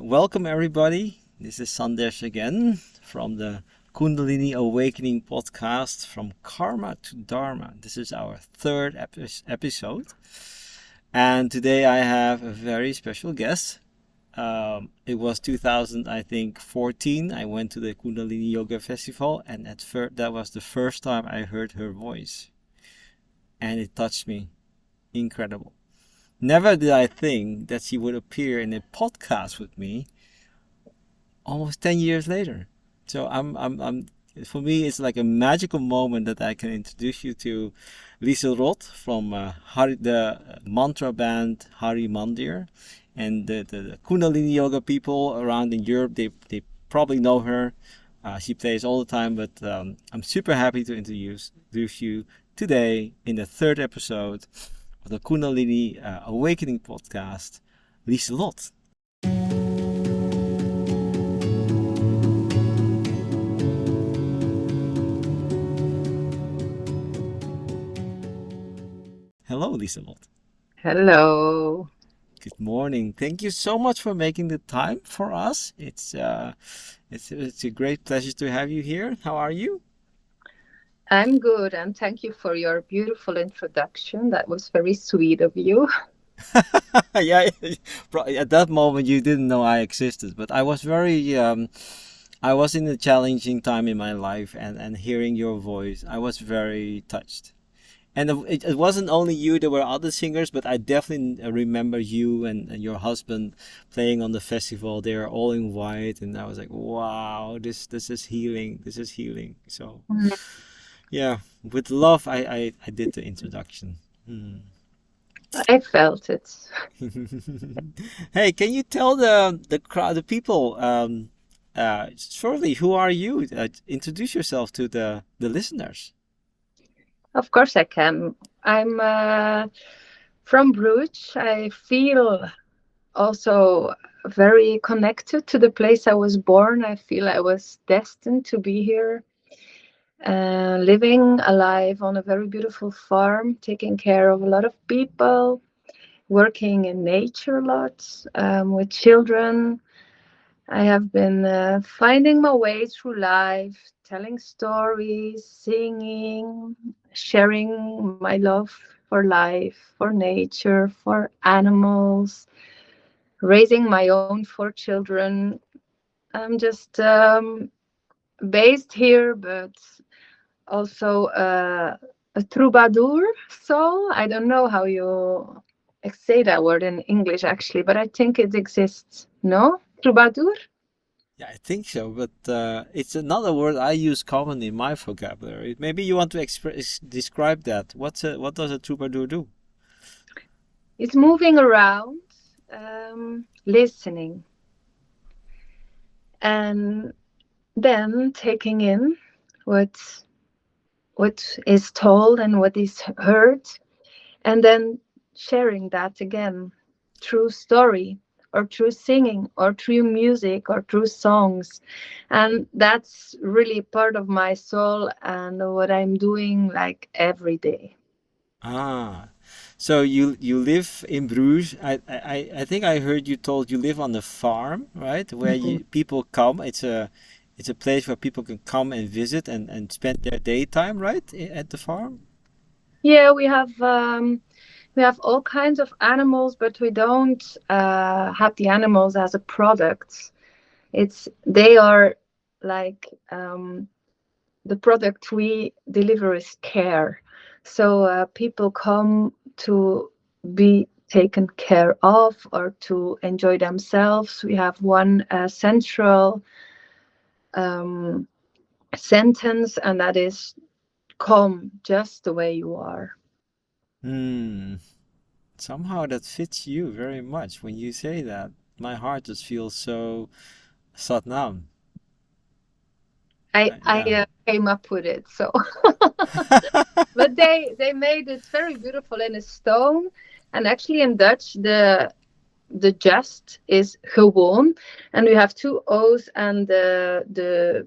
Welcome, everybody. This is Sandesh again from the Kundalini Awakening podcast from Karma to Dharma. This is our third episode. And today I have a very special guest. It was 2014. I went to the Kundalini Yoga Festival, and that was the first time I heard her voice. And it touched me. Incredible. Never did I think that she would appear in a podcast with me almost 10 years later. So for me, it's like a magical moment that I can introduce you to Lieselot from the mantra band Hari Mandir. And the Kundalini Yoga people around in Europe, they probably know her. She plays all the time, but I'm super happy to introduce you today in the third episode of the Kundalini Awakening podcast, Lieselot. Hello, Lieselot. Hello. Good morning. Thank you so much for making the time for us. It's a great pleasure to have you here. How are you? I'm good, and thank you for your beautiful introduction. That was very sweet of you. Yeah, at that moment you didn't know I existed, but I was I was in a challenging time in my life, and hearing your voice, I was very touched. And it wasn't only you, there were other singers, but I definitely remember you and your husband playing on the festival. They were all in white, and I was like, wow, this is healing. This is healing. So, yeah, with love, I did the introduction. I felt it. Hey, can you tell the crowd, the people, shortly, who are you? Introduce yourself to the listeners. Of course, I can. I'm from Bruges. I feel also very connected to the place I was born. I feel I was destined to be here. Living alive on a very beautiful farm, taking care of a lot of people, working in nature a lot with children. I have been finding my way through life, telling stories, singing, sharing my love for life, for nature, for animals, raising my own 4 children. I'm just based here, but also a troubadour soul. I don't know how you say that word in English actually, but I think it exists. No? Troubadour? Yeah, I think so, but it's another word I use commonly in my vocabulary. Maybe you want to describe that. What does a troubadour do? It's moving around, listening, and then taking in what is told and what is heard, and then sharing that again through story or through singing or through music or through songs. And that's really part of my soul and what I'm doing like every day. Ah, so you live in Bruges. I think I heard you told you live on a farm, right? Where Mhm. people come. It's a place where people can come and visit and spend their daytime, right? At the farm. Yeah, we have all kinds of animals, but we don't have the animals as a product. They are like the product we deliver is care. So people come to be taken care of or to enjoy themselves. We have one central um, sentence, and that is come just the way you are. Hmm. Somehow that fits you very much when you say that. My heart just feels so satnam. Yeah. I came up with it, so but they made it very beautiful in a stone, and actually in Dutch the just is gewoon, and we have two o's, and the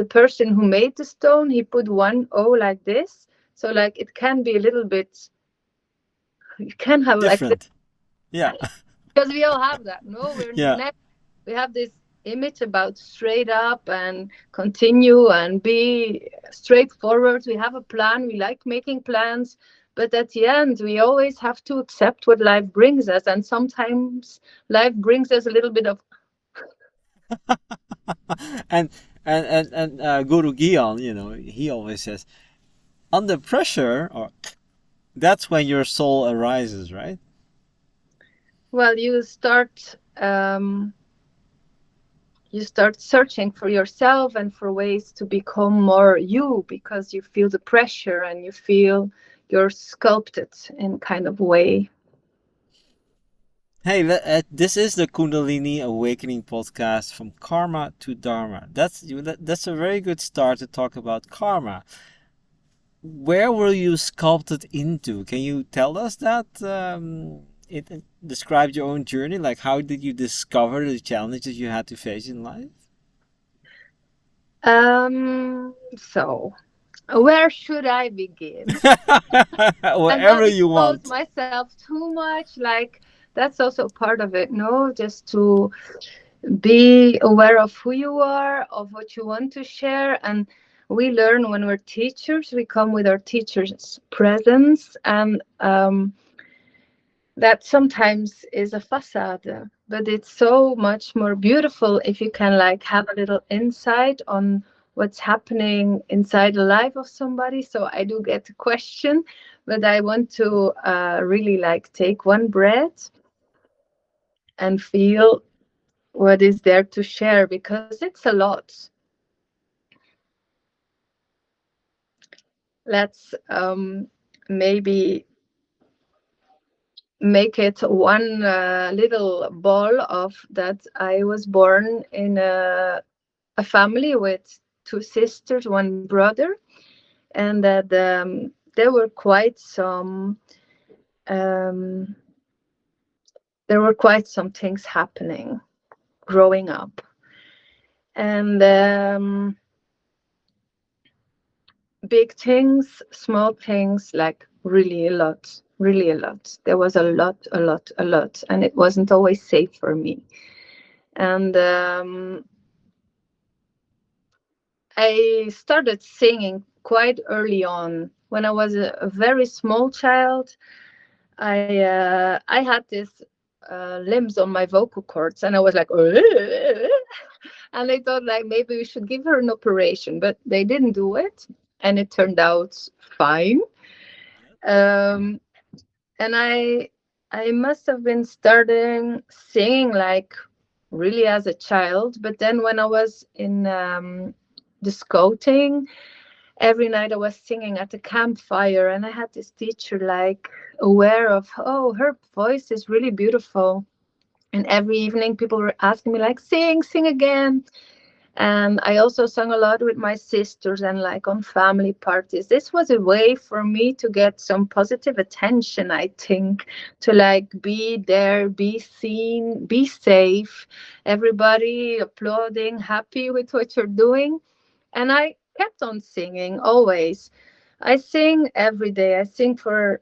person who made the stone, he put one o like this, so like it can be a little bit, you can have like this, Different. Yeah. because we all have that, no, we're Yeah. we have this image about straight up and continue and be straightforward. We have a plan. We like making plans. But at the end, we always have to accept what life brings us. And sometimes life brings us a little bit of, and Guru Gion, he always says, under pressure, or that's when your soul arises, right? well, you start searching for yourself and for ways to become more you, because you feel the pressure and you feel you're sculpted in kind of way. Hey, this is the Kundalini Awakening podcast, from karma to dharma. That's a very good start to talk about karma. Where were you sculpted into? Can you tell us that? It described your own journey. Like, how did you discover the challenges you had to face in life? So where should I begin? And not Wherever you expose want. myself too much. Like, that's also part of it, no? Just to be aware of who you are, of what you want to share. And we learn when we're teachers, we come with our teacher's presence. And that sometimes is a facade, but it's so much more beautiful if you can like have a little insight on what's happening inside the life of somebody. So I do get the question, but I want to really like take one breath and feel what is there to share, because it's a lot. Let's maybe make it one little ball of that. I was born in a family with two sisters, one brother, and that there were quite some um, there were quite some things happening growing up, and big things, small things, like really a lot, really a lot. There was a lot, a lot, a lot, and it wasn't always safe for me. And I started singing quite early on. When I was a very small child, I had this limbs on my vocal cords, and I was like, and they thought like maybe we should give her an operation, but they didn't do it, and it turned out fine. Um, and I must have been starting singing like really as a child, but then when I was in the scouting, every night I was singing at the campfire, and I had this teacher like aware of, oh, her voice is really beautiful. And every evening people were asking me like, sing again. And I also sang a lot with my sisters and like on family parties. This was a way for me to get some positive attention, I think, to like be there, be seen, be safe, everybody applauding, happy with what you're doing. And I kept on singing always. I sing every day. I sing for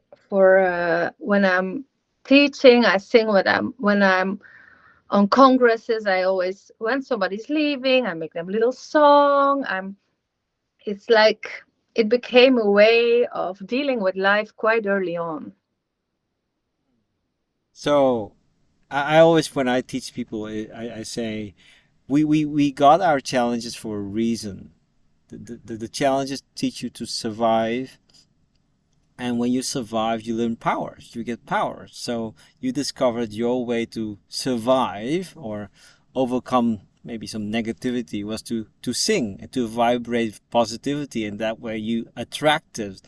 when I'm teaching. I sing when I'm on congresses. I always, when somebody's leaving, I make them a little song. It's like it became a way of dealing with life quite early on. So, I always, when I teach people, I say, we got our challenges for a reason. The challenges teach you to survive, and when you survive, you learn powers. You get powers. So you discovered your way to survive or overcome maybe some negativity was to sing and to vibrate positivity, and that way you attracted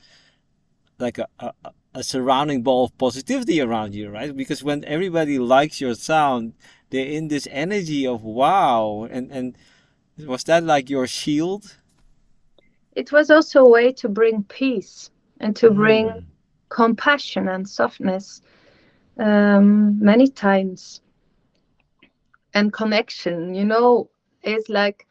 like a surrounding ball of positivity around you, right? Because when everybody likes your sound, they're in this energy of wow. And was that like your shield? It was also a way to bring peace and to bring Mm. compassion and softness many times, and connection. It's like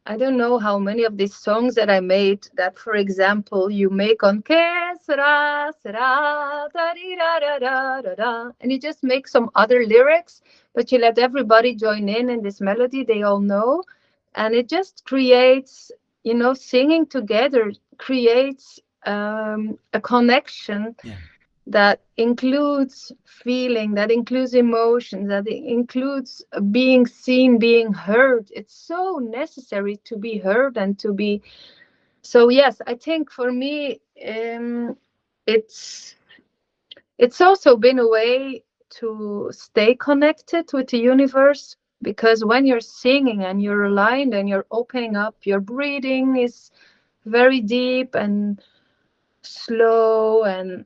I don't know how many of these songs that I made that, for example, you make on que sera, sera, da, di, da, da, da, da, da, and you just make some other lyrics, but you let everybody join in this melody they all know. And it just creates, singing together creates a connection Yeah. that includes feeling, that includes emotions, that includes being seen, being heard. It's so necessary to be heard and to be. So yes, I think for me, it's it's also been a way to stay connected with the universe, because when you're singing and you're aligned and you're opening up, your breathing is very deep and slow, and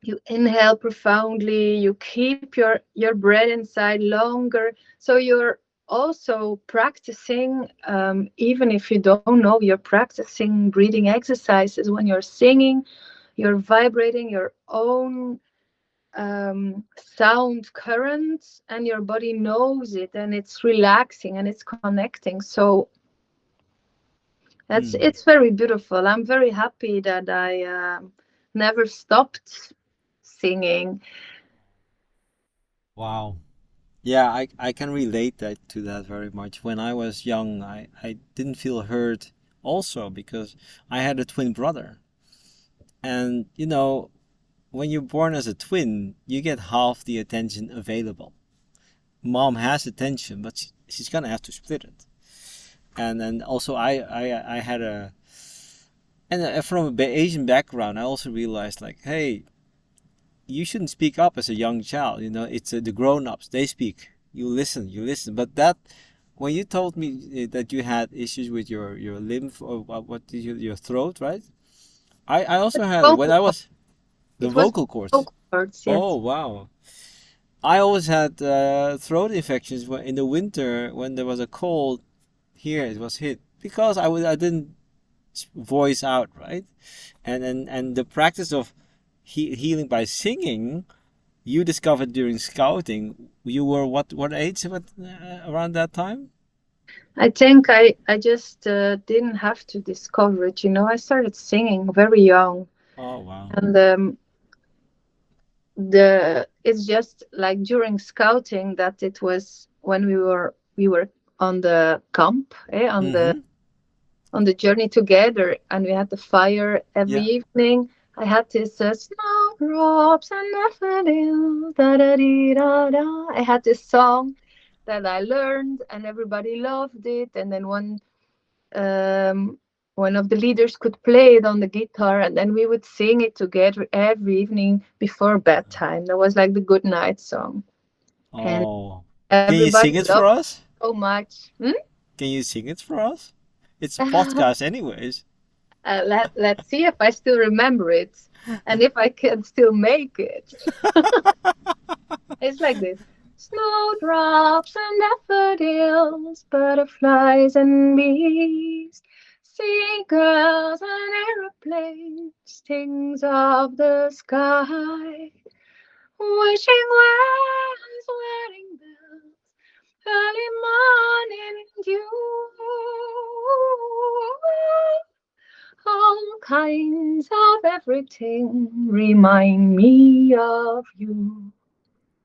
you inhale profoundly, you keep your breath inside longer, so you're also practicing, even if you don't know, you're practicing breathing exercises. When you're singing, you're vibrating your own sound currents, and your body knows it, and it's relaxing and it's connecting. So that's Hmm. it's very beautiful. I'm very happy that I never stopped singing. Wow. Yeah, I can relate that to that very much. When I was young, I didn't feel heard also because I had a twin brother. And when you're born as a twin, you get half the attention available. Mom has attention, but she's gonna have to split it. And then also I had a and from a Asian background, I also realized like, hey, you shouldn't speak up as a young child. It's the grown-ups. They speak. You listen. But that, when you told me that you had issues with your lymph or what did your throat, right? I also had it when Vocal I cords. was the It was vocal cords. vocal cords, Oh yes. wow. I always had throat infections in the winter when there was a cold. Here it was hit because I didn't voice out, right? And the practice of healing by singing you discovered during scouting. You were what age around that time? I think I just didn't have to discover it. I started singing very young, Oh wow. and the it's just like during scouting that it was when we were on the camp, on the Mm-hmm. journey together, and we had the fire every Yeah. evening. I had this snowdrops and daffodils, da da dee da da. I had this song that I learned, and everybody loved it. And then um, one of the leaders could play it on the guitar, and then we would sing it together every evening before bedtime. That was like the good night song, and Oh. Can you everybody sing it loved for us? it so much. Can you sing it for us? It's a podcast anyways. Let's see if I still remember it and if I can still make it. It's like this: snowdrops and daffodils, butterflies and bees, seagulls and aeroplanes, things of the sky, wishing wells, wedding bells, early morning dew. All kinds of everything remind me of you.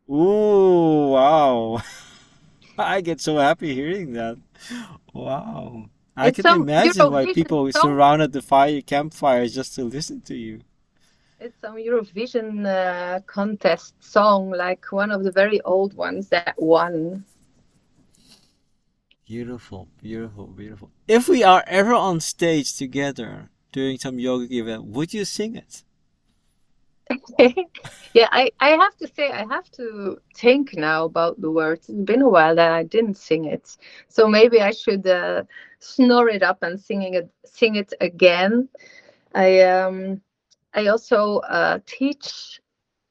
Ooh, wow. I get so happy hearing that. Wow. I It's can some imagine why Eurovision people song. surrounded the fire campfire just to listen to you. It's some Eurovision contest song, like one of the very old ones that won. Beautiful, beautiful, beautiful. If we are ever on stage together doing some yogic event, would you sing it? Yeah, I have to say, I have to think now about the words. It's been a while that I didn't sing it, so maybe I should snore it up and sing it again. I um I also teach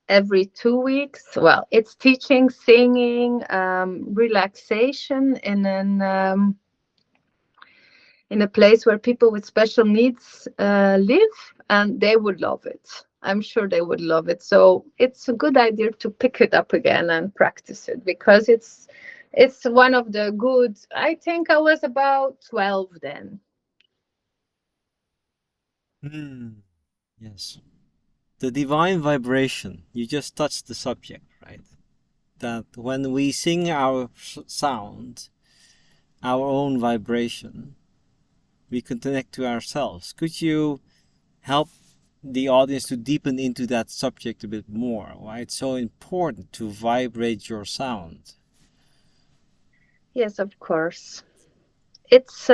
every 2 weeks. Well, it's teaching, singing, relaxation in a place where people with special needs live, and they would love it. I'm sure they would love it. So it's a good idea to pick it up again and practice it, because It's one of the good. I think I was about 12 then. Hmm. Yes. The divine vibration. You just touched the subject, right? That when we sing our sound, our own vibration, we can connect to ourselves. Could you help the audience to deepen into that subject a bit more? Why it's so important to vibrate your sound? Yes, of course. It's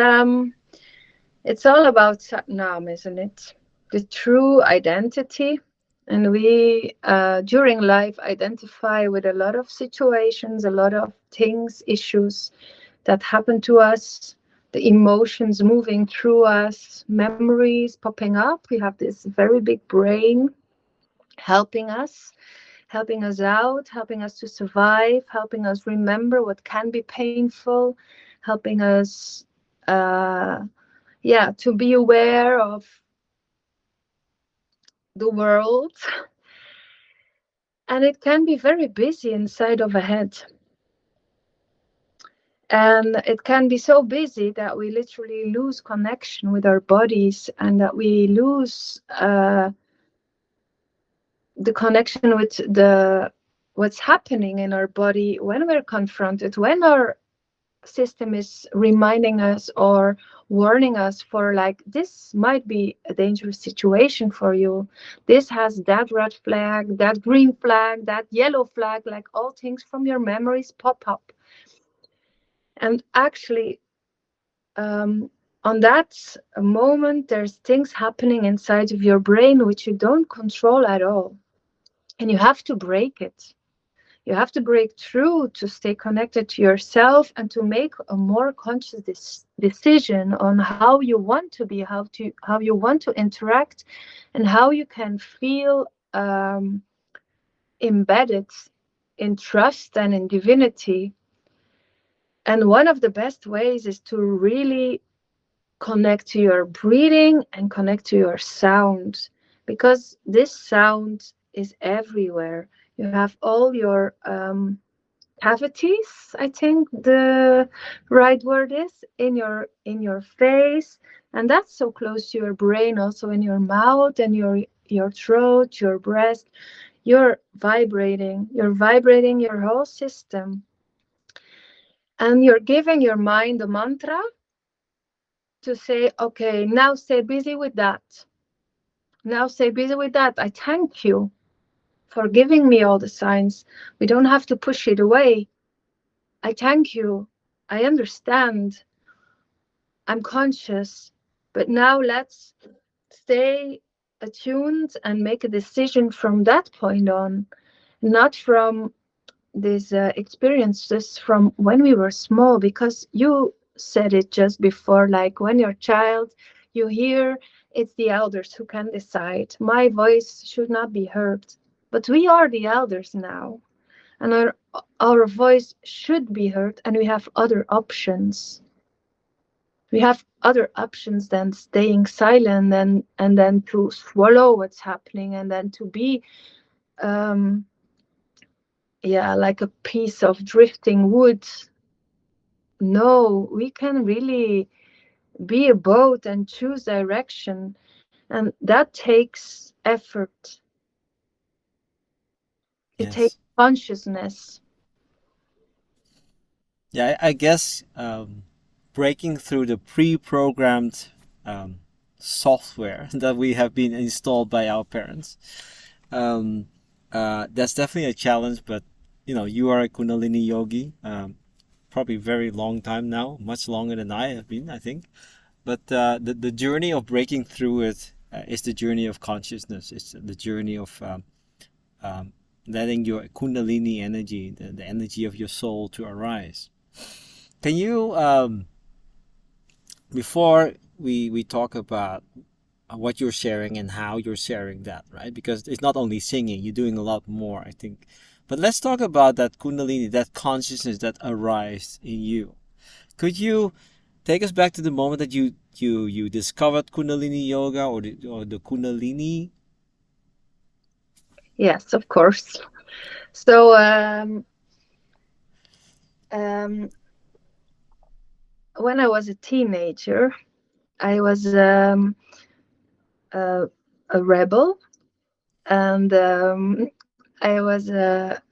it's all about Satnam, isn't it? The true identity. And we, during life, identify with a lot of situations, a lot of things, issues that happen to us, the emotions moving through us, memories popping up. We have this very big brain helping us, helping us out, helping us to survive, helping us remember what can be painful, helping us, uh, yeah, to be aware of the world. And it can be very busy inside of a head. And it can be so busy that we literally lose connection with our bodies, and that we lose the connection with the what's happening in our body when we're confronted, when our system is reminding us or warning us for, like, this might be a dangerous situation for you, this has that red flag, that green flag, that yellow flag, like all things from your memories pop up. And actually, on that moment, there's things happening inside of your brain which you don't control at all, and you have to break it. You have to break through to stay connected to yourself and to make a more conscious decision on how you want to be, how you want to interact, and how you can feel embedded in trust and in divinity. And one of the best ways is to really connect to your breathing and connect to your sound, because this sound is everywhere. You have all your cavities, I think the right word is, in your face, and that's so close to your brain, also in your mouth and your throat, your breast. You're vibrating your whole system, and you're giving your mind a mantra to say, okay, now stay busy with that. Now stay busy with that. I thank you for giving me all the signs. We don't have to push it away. I thank you. I understand. I'm conscious. But now let's stay attuned and make a decision from that point on, not from these experiences from when we were small, because you said it just before, like when you're a child, you hear it's the elders who can decide. My voice should not be heard. But we are the elders now, and our voice should be heard, and we have other options. We have other options than staying silent and then to swallow what's happening, and then to be um yeah, like a piece of drifting wood. No, we can really be a boat and choose direction, and that takes effort. It takes Yes. consciousness. Yeah, I guess breaking through the pre-programmed um, software that we have been installed by our parents, um, that's definitely a challenge. But you are a Kundalini yogi, probably very long time now, much longer than I have been, I think. But the journey of breaking through it is the journey of consciousness. It's the journey of um, letting your Kundalini energy, the energy of your soul, to arise. Can you, before we talk about what you're sharing and how you're sharing that, right? Because it's not only singing, you're doing a lot more, I think. But let's talk about that Kundalini, that consciousness that arises in you. Could you take us back to the moment that you discovered Kundalini yoga, or the Kundalini? Yes, of course. So um, when I was a teenager, I was a, a rebel, and I was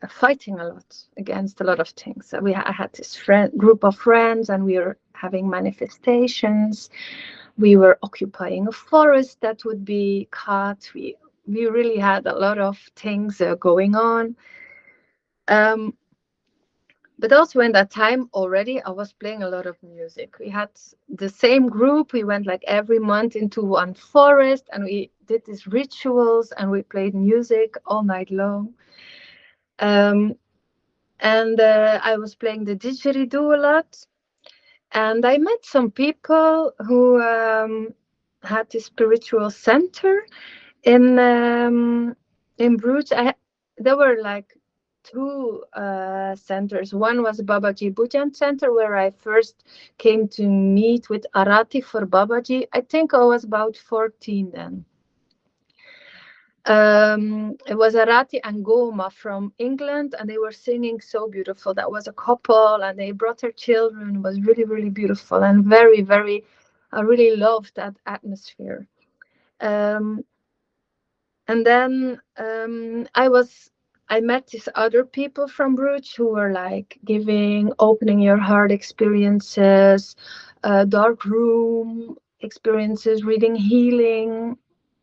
fighting a lot against a lot of things. So I had this group of friends, and we were having manifestations. We were occupying a forest that would be cut. We really had a lot of things going on. Um, but also in that time already, I was playing a lot of music. We had the same group. We went like every month into one forest, and we did these rituals, and we played music all night long. Um, and I was playing the didgeridoo a lot. And I met some people who had this spiritual center in Bruges. There were like two centers. One was Babaji Bhujan Center, where I first came to meet with Arati for Babaji. I think I was about 14 then. It was Arati and Goma from England, and they were singing so beautiful. That was a couple, and they brought their children. It was really, really beautiful and very, very. I really loved that atmosphere. Um, and then I met these other people from Bruges who were like giving, opening your heart experiences, dark room experiences, reading healing,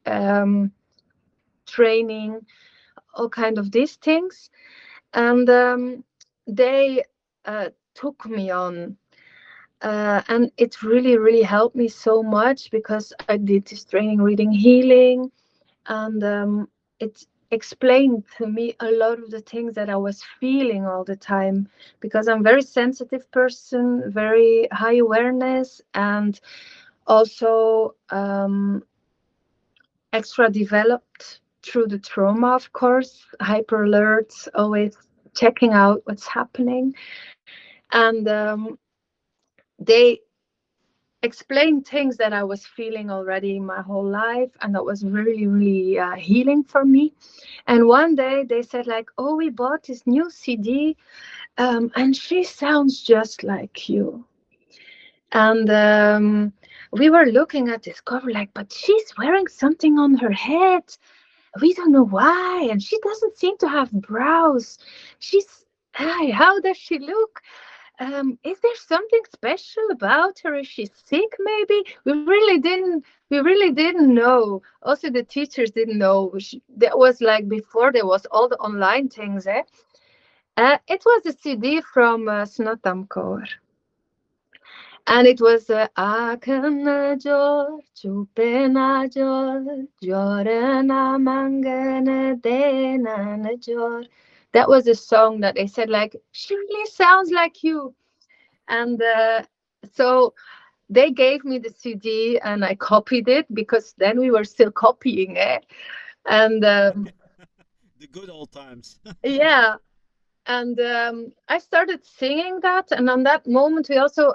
um, training, all kind of these things. And they took me on. And it really, really helped me so much because I did this training, reading healing, and it explained to me a lot of the things that I was feeling all the time, because I'm a very sensitive person, very high awareness, and also extra developed through the trauma, of course, hyper alerts, always checking out what's happening. And they explained things that I was feeling already my whole life, and that was really, really healing for me. And one day they said like, "Oh, we bought this new CD, and she sounds just like you." And we were looking at this cover like, "But she's wearing something on her head. We don't know why, and she doesn't seem to have brows. She's how does she look? Is there something special about her? Is she sick? Maybe we really didn't know. Also, the teachers didn't know. That was like before there was all the online things. It was a CD from Snotam Kaur. And it was Akana Jor, Chupena Jor, Jorana Mangana Dena Jor. That was a song that they said, like, she really sounds like you. And so they gave me the CD and I copied it, because then we were still copying it. And The good old times. yeah. And I started singing that, and on that moment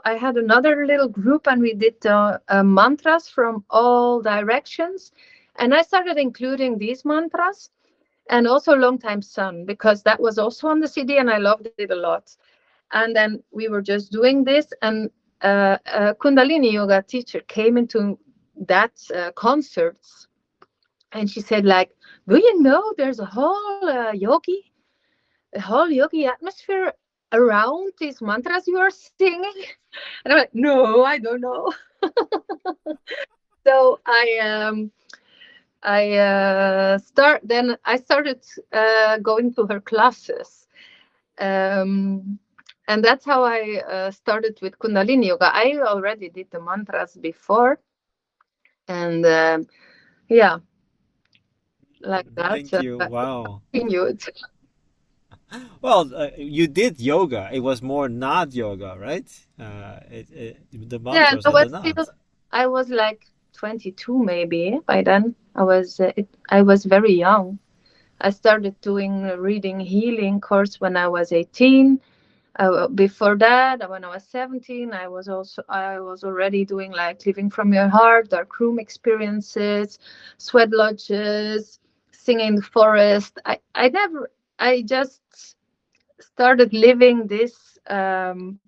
I had another little group, and we did mantras from all directions, and I started including these mantras, and also long time sun, because that was also on the CD and I loved it a lot. And then we were just doing this, and a Kundalini yoga teacher came into that concerts, and she said like, "Do you know there's a whole yogi atmosphere around these mantras you are singing?" And I'm like, "No, I don't know." So I started going to her classes, um, and that's how I started with Kundalini yoga. I already did the mantras before, and yeah, like that. Thank you. Wow. Continued. Well, you did yoga. It was more not yoga, right? The Yeah, mantras and the not. I was like 22 maybe by then. I was very young. I started doing a reading healing course when I was 18. Before that, when I was 17, I was already doing like living from your heart, dark room experiences, sweat lodges, singing in the forest. I just started living this um,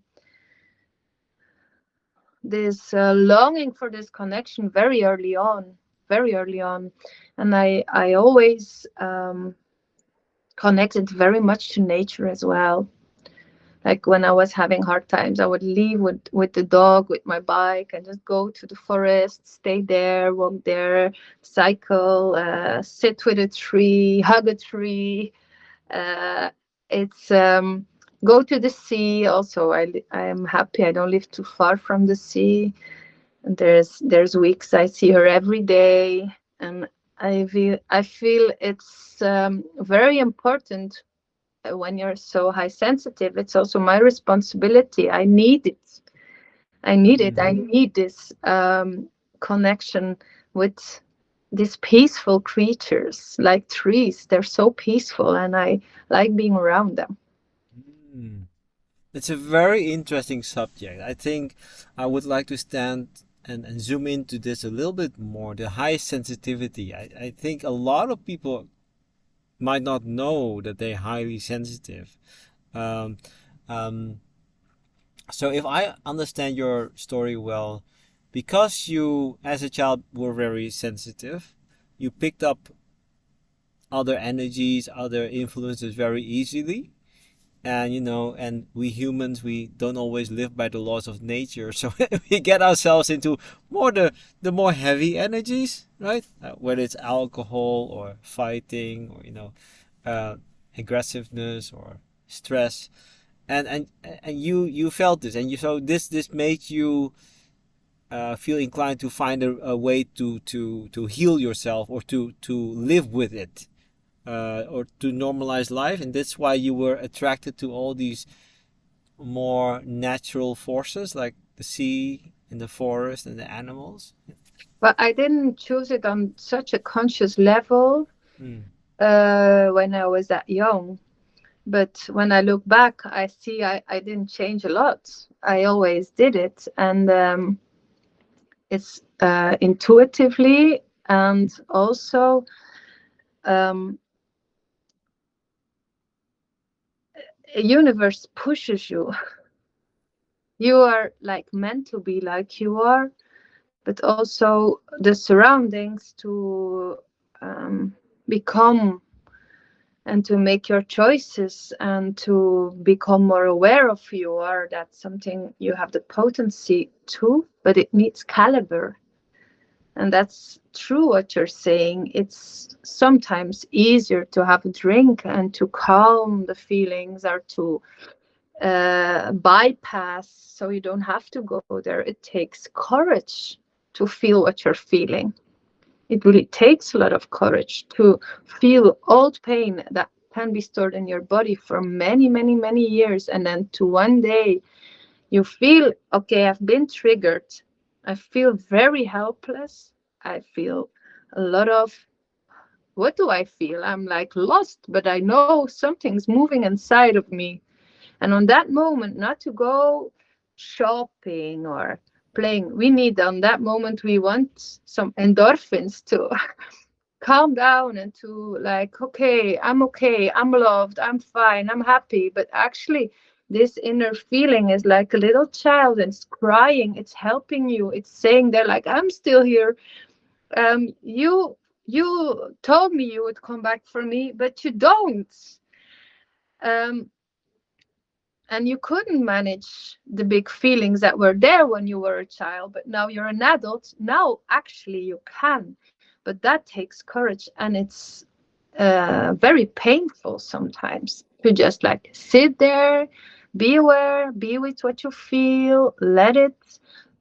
this longing for this connection very early on, and I always connected very much to nature as well. Like when I was having hard times, I would leave with the dog, with my bike, and just go to the forest, stay there, walk there, cycle, sit with a tree, hug a tree. Uh, it's Go to the sea. Also, I am happy I don't live too far from the sea. And there's weeks I see her every day, and I feel it's very important when you're so high sensitive. It's also my responsibility. I need it. I need it. I need this connection with these peaceful creatures like trees. They're so peaceful, and I like being around them. Mm. It's a very interesting subject. I think I would like to stand and zoom into this a little bit more. The high sensitivity. I think a lot of people might not know that they're highly sensitive. Um, um, so if I understand your story well, because you as a child were very sensitive, you picked up other energies, other influences very easily. And and we humans, we don't always live by the laws of nature, so we get ourselves into more the more heavy energies, right? Whether it's alcohol or fighting or uh, aggressiveness or stress. And you felt this, and this made you feel inclined to find a way to heal yourself, or to live with it, or to normalize life. And that's why you were attracted to all these more natural forces like the sea and the forest and the animals. But I didn't choose it on such a conscious level Mm. when I was that young. But when I look back, I see I didn't change a lot. I always did it. And it's intuitively, and also um, a universe pushes you. You are like meant to be like you are, but also the surroundings to become and to make your choices and to become more aware of who you are. That's something you have the potency to, but it needs caliber. And that's true what you're saying. It's sometimes easier to have a drink and to calm the feelings, or to bypass, so you don't have to go there. It takes courage to feel what you're feeling. It really takes a lot of courage to feel old pain that can be stored in your body for many, many, many years. And then to one day you feel, okay, I've been triggered. I feel very helpless. I feel a lot of, what do I feel? I'm like lost, but I know something's moving inside of me. And on that moment, not to go shopping or playing. We need, on that moment, we want some endorphins to calm down and to like, okay, I'm loved, I'm fine, I'm happy. But actually, this inner feeling is like a little child, and it's crying, it's helping you, it's saying they're like, I'm still here. You told me you would come back for me, but you don't. Um, and you couldn't manage the big feelings that were there when you were a child, but now you're an adult. Now actually you can, but that takes courage, and it's very painful sometimes to just like sit there, be aware, be with what you feel, let it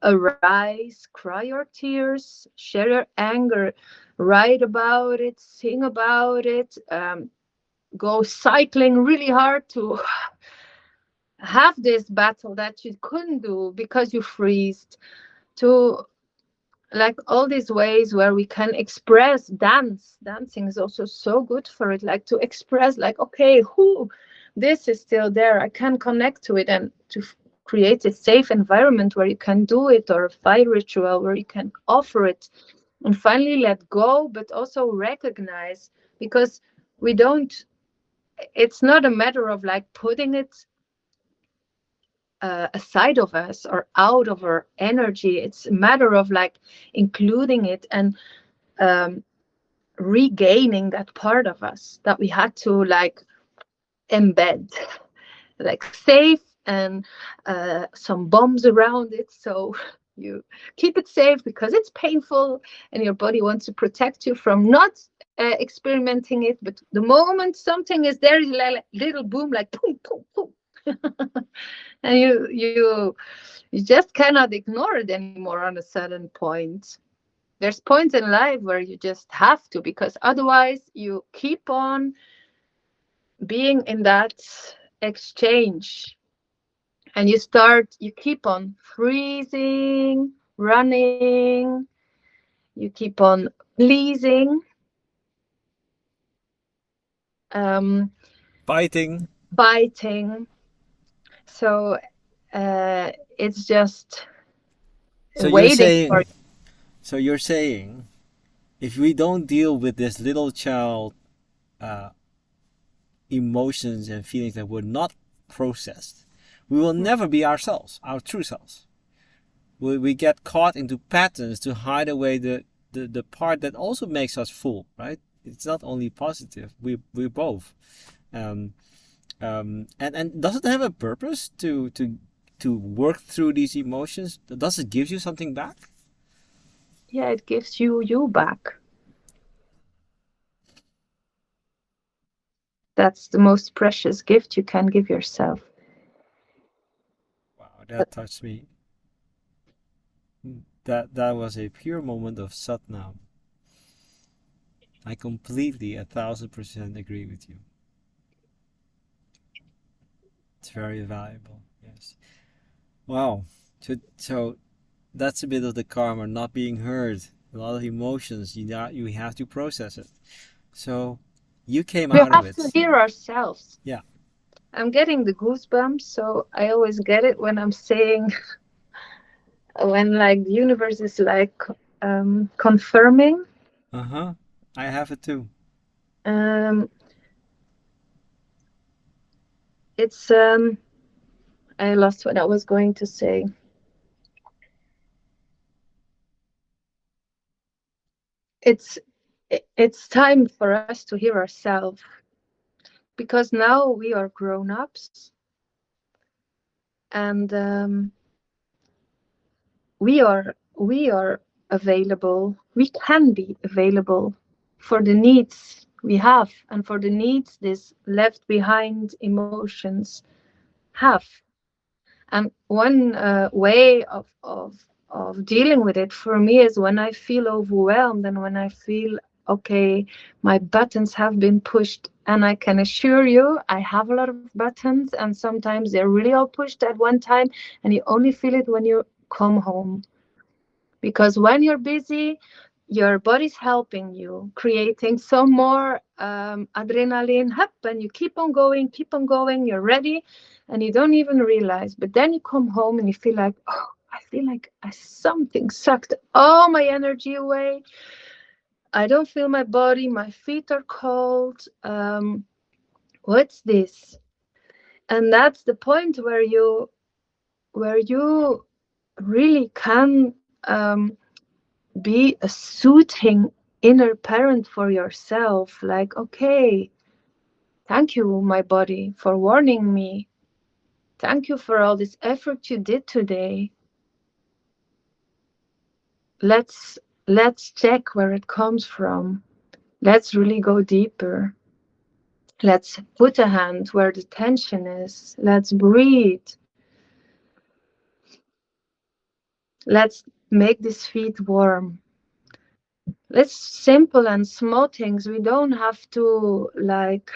arise, cry your tears, share your anger, write about it, sing about it, go cycling really hard to have this battle that you couldn't do because you freezed, to like all these ways where we can express. Dancing is also so good for it, like to express, like, okay, who, this is still there, I can connect to it, and to create a safe environment where you can do it, or a fire ritual where you can offer it, and finally let go, but also recognize. Because we don't, it's not a matter of like putting it a side of us or out of our energy. It's a matter of like including it and um, regaining that part of us that we had to like embed, like safe, and some bombs around it. So you keep it safe because it's painful and your body wants to protect you from not experimenting it. But the moment something is there, little boom, like boom, boom, boom. And you just cannot ignore it anymore on a certain point. There's points in life where you just have to, because otherwise you keep on being in that exchange, and you keep on freezing, running, you keep on pleasing, um, Fighting. fighting. So it's just So you're waiting for saying, so you're saying, if we don't deal with this little child uh, emotions and feelings that were not processed, we will you. never be ourselves, our true selves. We get caught into patterns to hide away the part that also makes us full, right? It's not only positive. We both. Um, and does it have a purpose to work through these emotions? Does it give you something back? Yeah, it gives you back. That's the most precious gift you can give yourself. Wow, that touched me. That was a pure moment of satnam. I completely 1,000% agree with you. It's very valuable. Yes. Wow. So that's a bit of the karma, not being heard. A lot of emotions. You have to process it. So you came We out of have to it. hear ourselves. Yeah. I'm getting the goosebumps, so I always get it when I'm saying, when like the universe is like confirming. Uh huh. I have it too. Um, it's I lost what I was going to say. It's it's time for us to hear ourselves, because now we are grown ups, and we are available. We can be available for the needs we have and for the needs this left behind emotions have. And one way of dealing with it for me is when I feel overwhelmed and when I feel, okay, my buttons have been pushed. And I can assure you, I have a lot of buttons, and sometimes they're really all pushed at one time, and you only feel it when you come home. Because when you're busy, your body's helping you, creating some more adrenaline, hup, and you keep on going, you're ready, and you don't even realize. But then you come home and you feel like, oh, I feel like something sucked all my energy away. I don't feel my body, my feet are cold. What's this? And that's the point where you really can be a soothing inner parent for yourself. Like, okay, thank you, my body, for warning me. Thank you for all this effort you did today. Let's check where it comes from. Let's really go deeper. Let's put a hand where the tension is. Let's breathe. Let's make this feet warm. Let's simple and small things. We don't have to like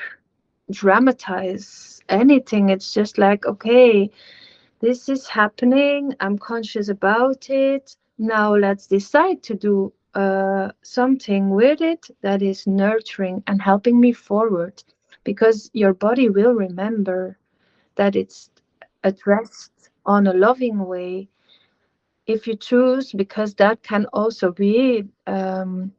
dramatize anything. It's just like, okay, this is happening. I'm conscious about it. Now let's decide to do something with it that is nurturing and helping me forward. Because your body will remember that it's addressed on a loving way if you choose, because that can also be the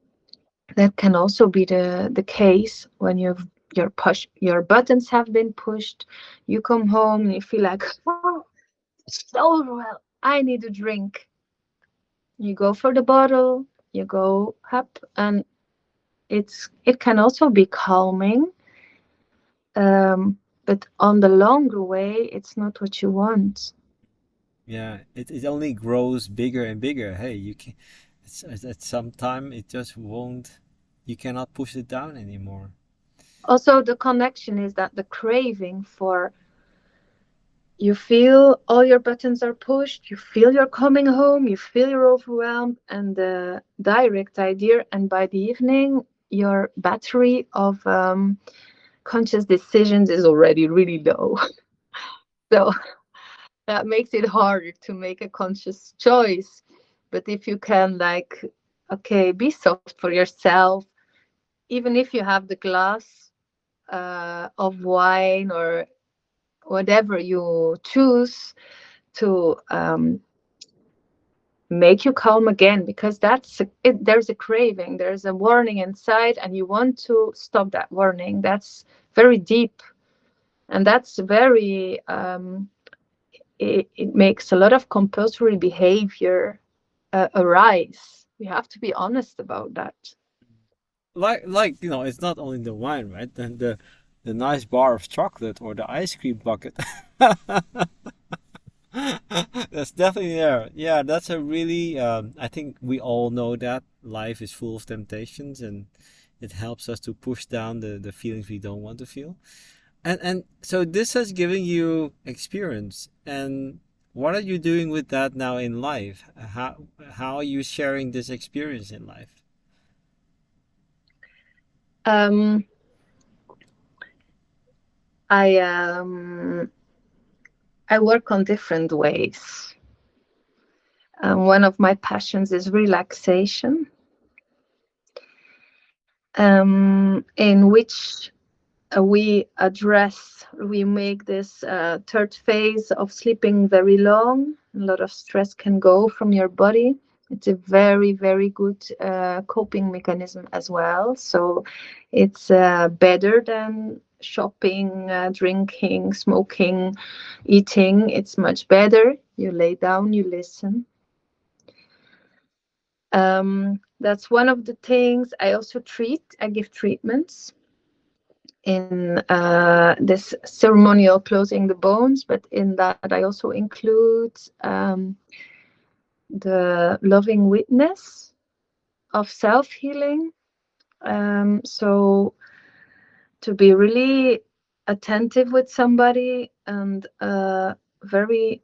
case when your buttons have been pushed. You come home and you feel like, oh, so overwhelmed. I need a drink. You go for the bottle, you go up, and it can also be calming. But on the longer way, it's not what you want. Yeah, it only grows bigger and bigger. Hey, you can, at some time it just won't. You cannot push it down anymore. Also, the connection is that the craving for, you feel all your buttons are pushed, you feel you're coming home, you feel you're overwhelmed, and the direct idea, and by the evening, your battery of conscious decisions is already really low. So that makes it harder to make a conscious choice. But if you can, like, okay, be soft for yourself, even if you have the glass of wine or whatever you choose to make you calm again, because there's a craving, there's a warning inside, and you want to stop that warning. That's very deep, and that's very it makes a lot of compulsory behavior arise. We have to be honest about that. Like it's not only the wine, right? And the nice bar of chocolate or the ice cream bucket. That's definitely there. Yeah, that's a really. I think we all know that life is full of temptations, and it helps us to push down the feelings we don't want to feel. And so this has given you experience. And what are you doing with that now in life? How are you sharing this experience in life? um, I um, I work on different ways. One of my passions is relaxation, in which we make this third phase of sleeping very long. A lot of stress can go from your body. It's a very, very good coping mechanism as well. So it's better than shopping, drinking, smoking, eating. It's much better. You lay down, you listen. That's one of the things. I give treatments in this ceremonial closing the bones, but in that I also include the loving witness of self-healing. So to be really attentive with somebody, and very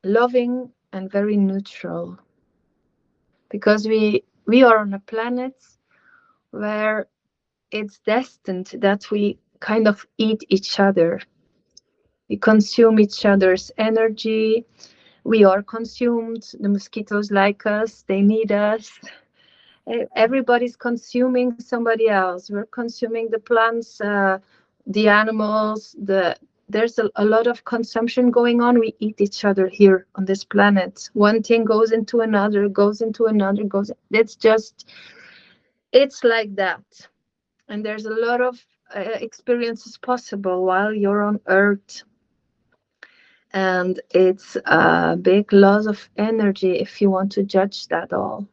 loving and very neutral, because we are on a planet where it's destined that we kind of eat each other. We consume each other's energy. We are consumed. The mosquitoes like us. They need us. Everybody's consuming somebody else. We're consuming the plants, the animals. There's a lot of consumption going on. We eat each other here on this planet. One thing goes into another, goes into another, goes. It's like that. And there's a lot of experiences possible while you're on Earth. And it's a big loss of energy if you want to judge that all.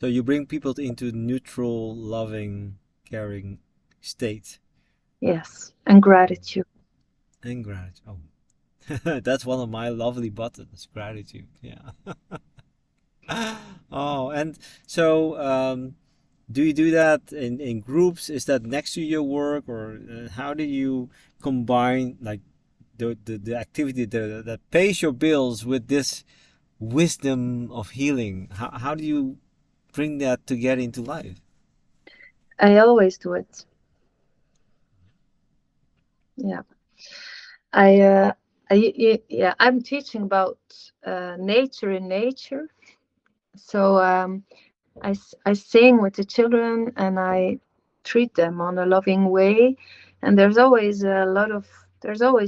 So you bring people into neutral, loving, caring state. Yes, and gratitude. And gratitude. Oh, that's one of my lovely buttons. Gratitude. Yeah. Oh, and so do you do that in groups? Is that next to your work, or how do you combine like the activity that pays your bills with this wisdom of healing? How do you bring that together into life? I always do it. Yeah. I, uh, yeah, I'm teaching about nature in nature. So I sing with the children, and I treat them on a loving way. And there's always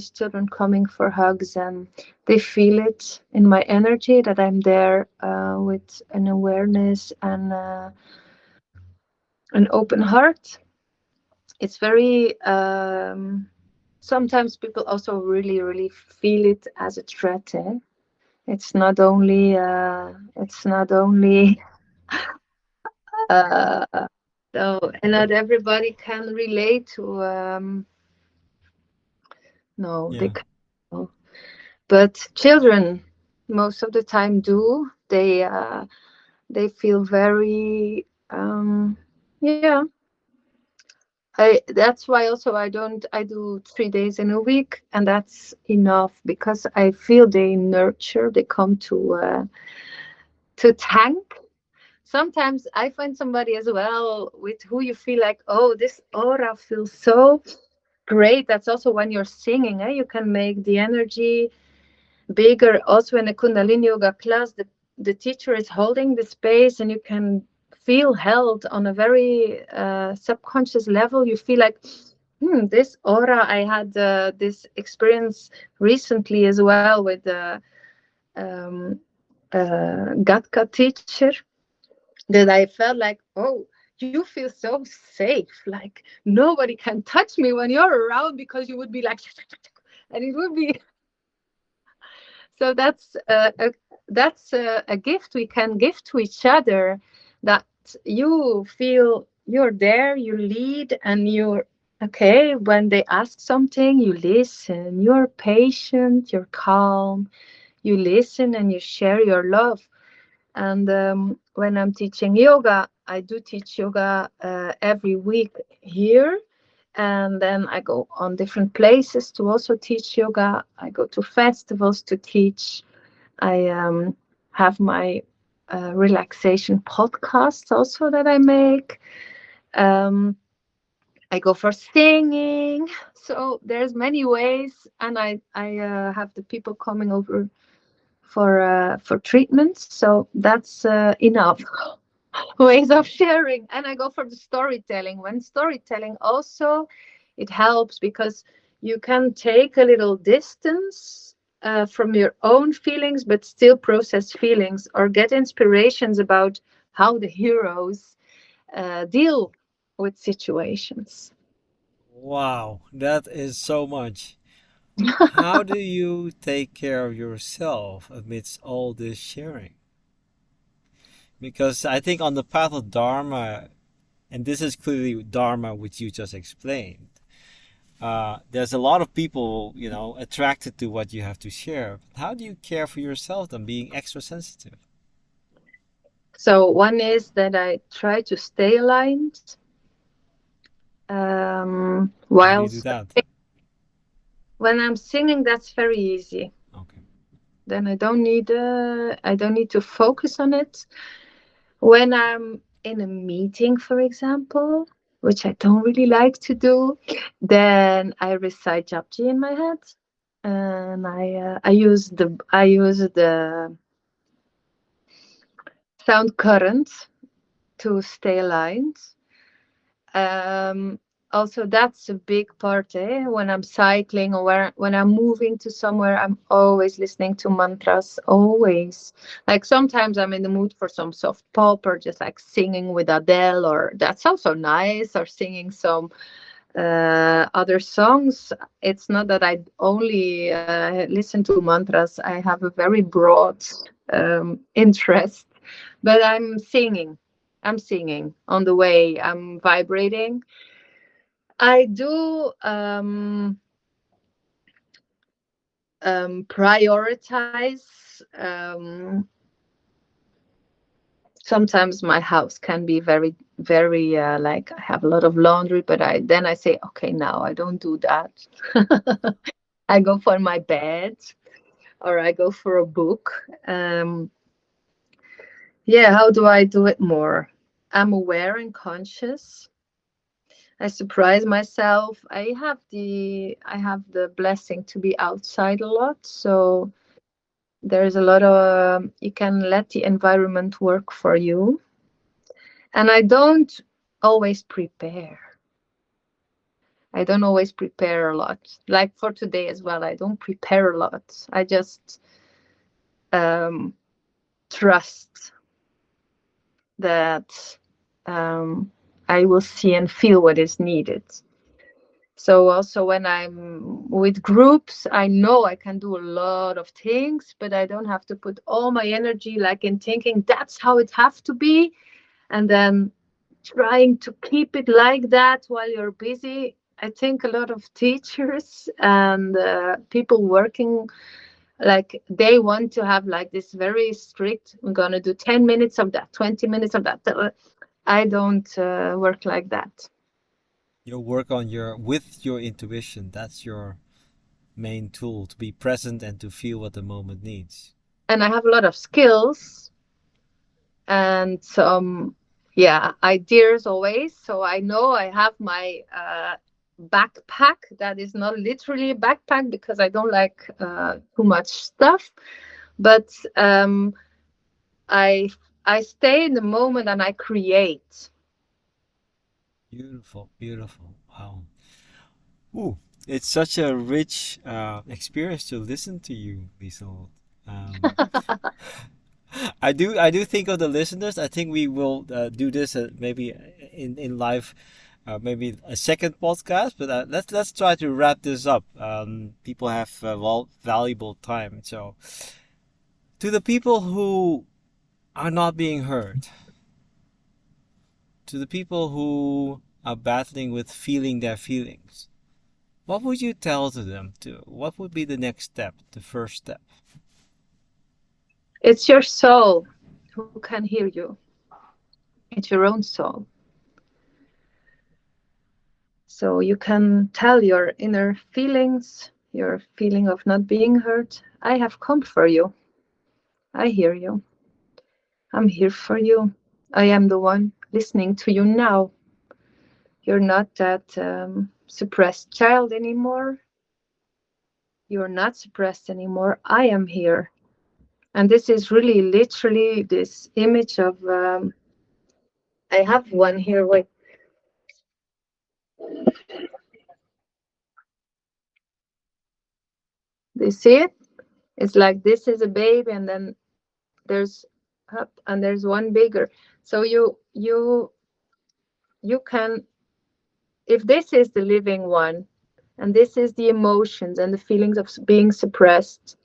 children coming for hugs, and they feel it in my energy that I'm there with an awareness and an open heart. It's very sometimes people also really, really feel it as a threat. Eh? It's not only. It's not only. Uh, so, and not everybody can relate to. No, they Yeah. can't. But children, most of the time, do. They feel very. Yeah. That's why also I do 3 days in a week, and that's enough because I feel they nurture, they come to tank. Sometimes I find somebody as well with who you feel like, oh, this aura feels so great. That's also when you're singing, eh? You can make the energy bigger. Also in a Kundalini yoga class, the teacher is holding the space and you can feel held on a very subconscious level. You feel like, this aura. I had this experience recently as well with the um, Gatka teacher, that I felt like, oh, you feel so safe. Like nobody can touch me when you're around, because you would be like, and it would be. So that's a gift we can give to each other, that you feel you're there, you lead, and you're okay. When they ask something, you listen, you're patient, you're calm, you listen, and you share your love. And when I'm teaching yoga, I do teach yoga every week here. And then I go on different places to also teach yoga. I go to festivals to teach. I have my relaxation podcasts also that I make. Um, I go for singing. So there's many ways, and I have the people coming over for treatments. So that's enough ways of sharing. And I go for the storytelling. When storytelling also, it helps because you can take a little distance from your own feelings, but still process feelings or get inspirations about how the heroes deal with situations. Wow, that is so much. How do you take care of yourself amidst all this sharing? Because I think on the path of Dharma, and this is clearly Dharma, which you just explained, there's a lot of people, attracted to what you have to share. How do you care for yourself and being extra sensitive? So one is that I try to stay aligned How do you do whilst that? when I'm singing. That's very easy. Okay. Then I don't need to focus on it. When I'm in a meeting, for example, which I don't really like to do, then I recite Japji in my head, and I use the sound current to stay aligned. Um, Also, that's a big part. When I'm cycling or when I'm moving to somewhere, I'm always listening to mantras. Always. Like sometimes I'm in the mood for some soft pop or just like singing with Adele, or that's also nice, or singing some other songs. It's not that I only listen to mantras. I have a very broad interest, but I'm singing on the way. I'm vibrating. I do prioritize. Sometimes my house can be very, very like I have a lot of laundry, but I say, okay, now I don't do that. I go for my bed, or I go for a book. Yeah, how do I do it more? I'm aware and conscious. I surprise myself. I have the blessing to be outside a lot, so there's a lot of you can let the environment work for you. And I don't always prepare. I don't always prepare a lot. Like for today as well, I don't prepare a lot. I just um, trust that I will see and feel what is needed. So also when I'm with groups, I know I can do a lot of things, but I don't have to put all my energy like in thinking that's how it have to be, and then trying to keep it like that while you're busy. I think a lot of teachers and people working, like they want to have like this very strict, I'm going to do 10 minutes of that, 20 minutes of that. I don't work like that. You work on your with your intuition. That's your main tool to be present and to feel what the moment needs. And I have a lot of skills and some, yeah, ideas always. So I know I have my backpack that is not literally a backpack because I don't like too much stuff, but I I stay in the moment and I create. Beautiful, beautiful. Wow. Ooh, it's such a rich experience to listen to you, Lieselot. Um, I do think of the listeners. I think we will do this maybe in live, maybe a second podcast. But let's try to wrap this up. People have valuable time. So to the people who are not being heard, to the people who are battling with feeling their feelings, what would you tell to them? To what would be the next step, the first step? It's your soul who can hear you. It's your own soul. So you can tell your inner feelings, your feeling of not being heard. I have come for you. I hear you. I'm here for you. I am the one listening to you now. You're not that suppressed child anymore. You're not suppressed anymore. I am here. And this is really literally this image of, I have one here. Wait, do you see it? It's like this is a baby, and then there's up, and there's one bigger. So you can, if this is the living one, and this is the emotions and the feelings of being suppressed,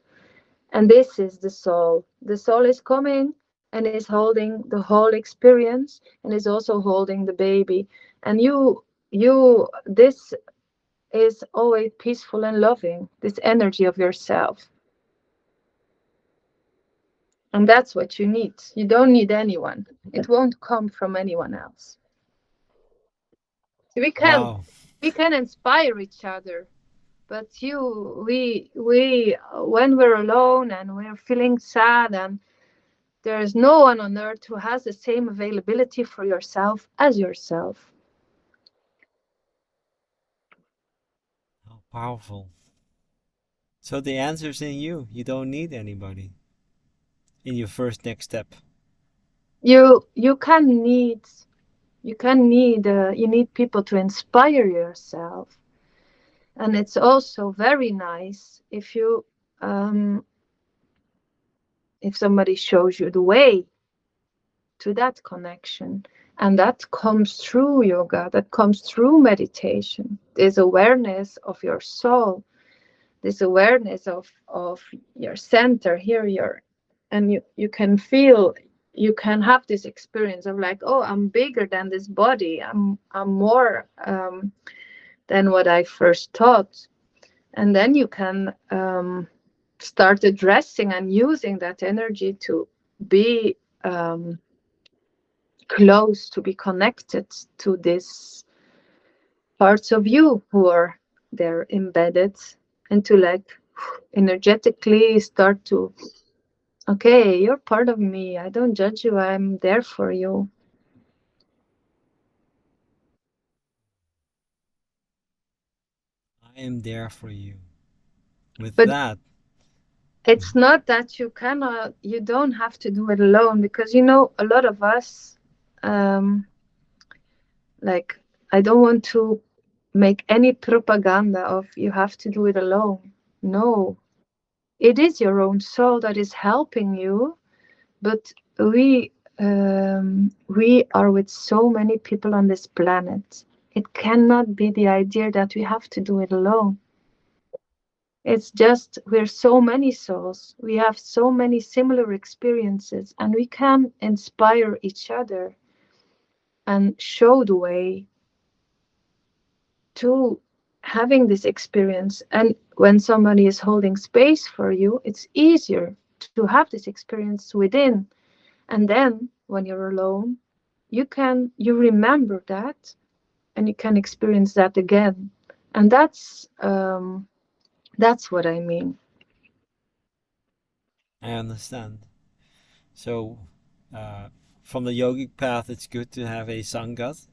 and this is the soul. The soul is coming and is holding the whole experience and is also holding the baby. And this is always peaceful and loving, this energy of yourself. And that's what you need. You don't need anyone. It won't come from anyone else. We can Wow. we can inspire each other, but we when we're alone and we're feeling sad, and there is no one on earth who has the same availability for yourself as yourself. How powerful. So the answer's in you. You don't need anybody in your first next step. You can need you need people to inspire yourself, and it's also very nice if somebody shows you the way to that connection. And that comes through yoga, that comes through meditation. This awareness of your soul, this awareness of your center here, and you can feel, you can have this experience of like, oh, I'm bigger than this body. I'm more than what I first thought. And then you can start addressing and using that energy to be close, to be connected to these parts of you who are there embedded, and to like energetically start to, okay, you're part of me. I don't judge you. I'm there for you. I am there for you. With But that, it's not that you don't have to do it alone, because a lot of us, um, like, I don't want to make any propaganda of you have to do it alone. No, it is your own soul that is helping you, but we are with so many people on this planet, It cannot be the idea that we have to do it alone. It's just we're so many souls, we have so many similar experiences, and we can inspire each other and show the way to having this experience. And when somebody is holding space for you, it's easier to have this experience within. And then when you're alone, you remember that, and you can experience that again. And that's what I mean. I understand. So, from the yogic path, it's good to have a sangat,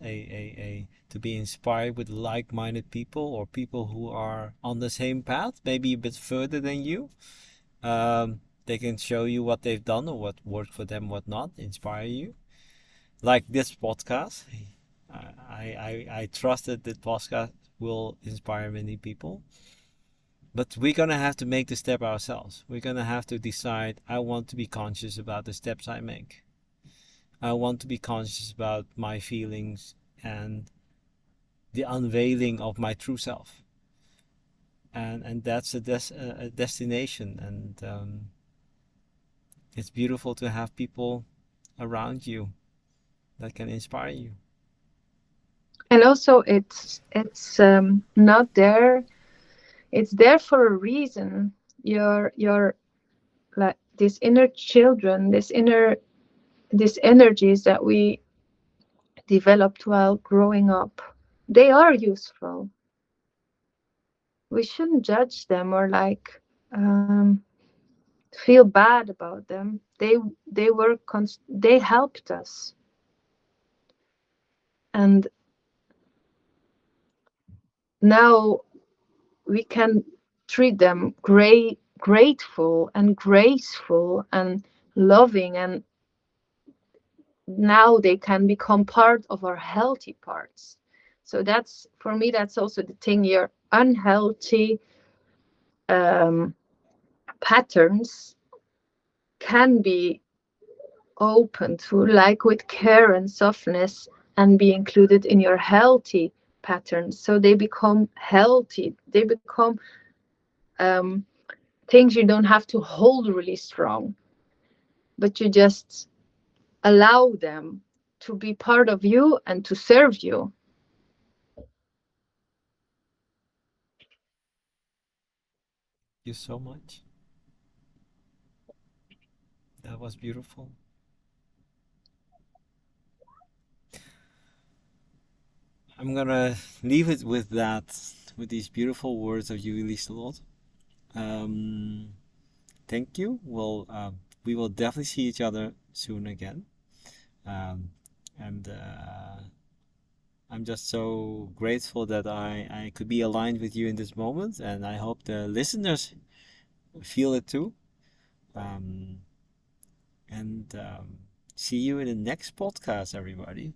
to be inspired with like-minded people or people who are on the same path, maybe a bit further than you. They can show you what they've done or what worked for them, what not, inspire you. Like this podcast, I trust that the podcast will inspire many people. But we're gonna have to make the step ourselves. We're gonna have to decide, I want to be conscious about the steps I make. I want to be conscious about my feelings and the unveiling of my true self. And that's a destination. And it's beautiful to have people around you that can inspire you. And also it's not there, it's there for a reason. Your like these inner children, these energies that we developed while growing up, they are useful. We shouldn't judge them or like feel bad about them. They helped us, and now we can treat them grateful and graceful and loving, and now they can become part of our healthy parts. So that's, for me, that's also the thing here. Unhealthy um, patterns can be open to, like with care and softness, and be included in your healthy patterns. So they become healthy. They become um, things you don't have to hold really strong, but you just allow them to be part of you and to serve you. Thank you so much. That was beautiful. I'm gonna leave it with that, with these beautiful words of you, Lieselot. Um, Thank you. We will definitely see each other soon again. Um, and I'm just so grateful that I could be aligned with you in this moment, and I hope the listeners feel it too. Um, and see you in the next podcast, everybody.